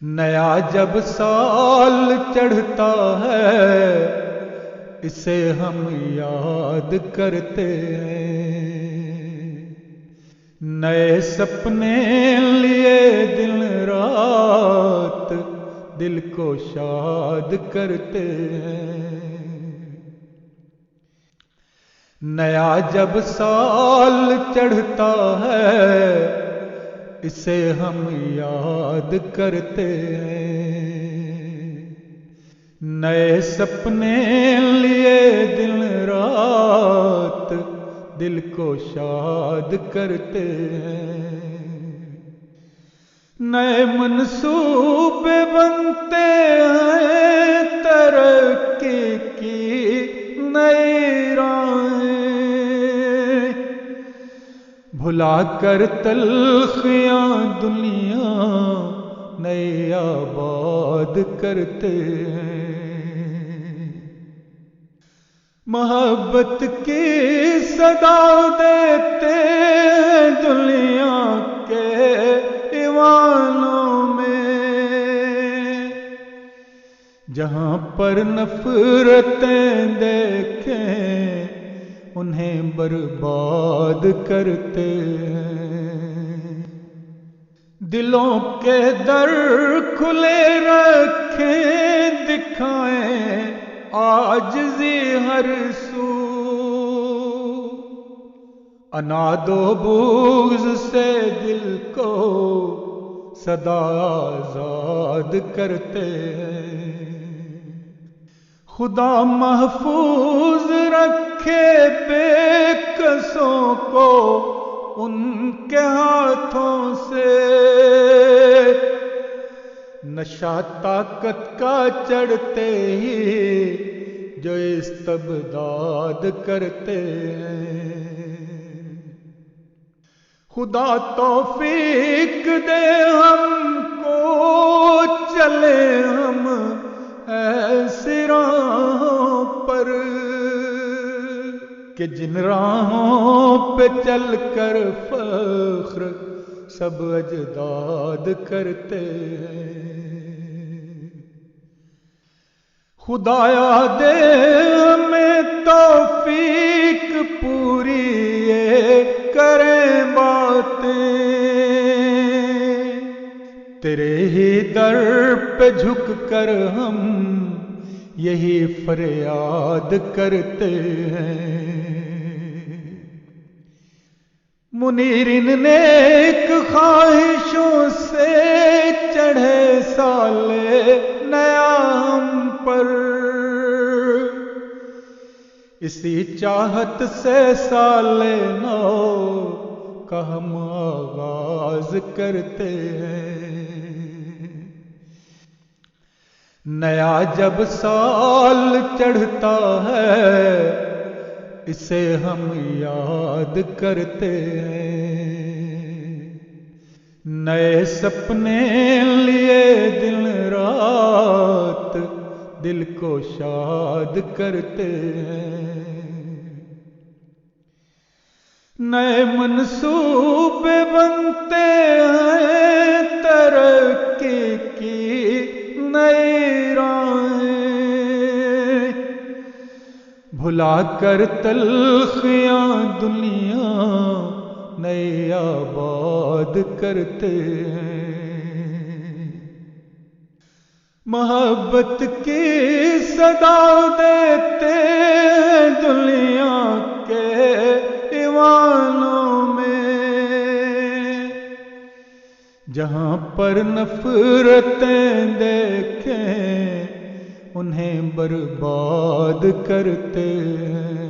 نیا جب سال چڑھتا ہے اسے ہم یاد کرتے ہیں، نئے سپنے لیے دن رات دل کو شاد کرتے ہیں۔ نیا جب سال چڑھتا ہے اسے ہم یاد کرتے ہیں، نئے سپنے لیے دن رات دل کو شاد کرتے ہیں، نئے منصوبے بنتے ہیں، ترقی کی نئی راہیں بھلا کر تلخیاں دنیا نئی آباد کرتے ہیں، محبت کی صدا دیتے ہیں دنیا کے ایوانوں میں، جہاں پر نفرتیں دیکھیں انہیں برباد کرتے ہیں، دلوں کے در کھلے رکھیں دکھائیں عاجزی ہر سو، عناد و بغض سے دل کو سدا آزاد کرتے ہیں، خدا محفوظ رکھے بے کسوں کو ان کے ہاتھوں سے، نشہ طاقت کا چڑھتے ہی جو استبداد کرتے ہیں، خدا توفیق دے ہم کو چلے ہم ایسی راہوں پر کہ جن راہوں پہ چل کر فخر سب اجداد کرتے ہیں، خدایا دے ہمیں توفیق پوری یہ کریں باتیں، تیرے ہی در پہ جھک کر ہم یہی فریاد کرتے ہیں، منیر ان نیک خواہشوں سے چڑھے سال نیا ہم پر، اسی چاہت سے سال نو کا ہم آغاز کرتے ہیں، نیا جب سال چڑھتا ہے اسے ہم یاد کرتے ہیں، نئے سپنے لیے دن رات دل کو شاد کرتے ہیں، نئے منصوبے بنتے ہیں، ترقی کی نئی راہیں بھلا کر تلخیاں دنیا نئی آباد کرتے ہیں، محبت کی صدا دیتے ہیں دنیا کے ایوانوں میں، جہاں پر نفرتیں دیکھیں انہیں برباد کرتے ہیں۔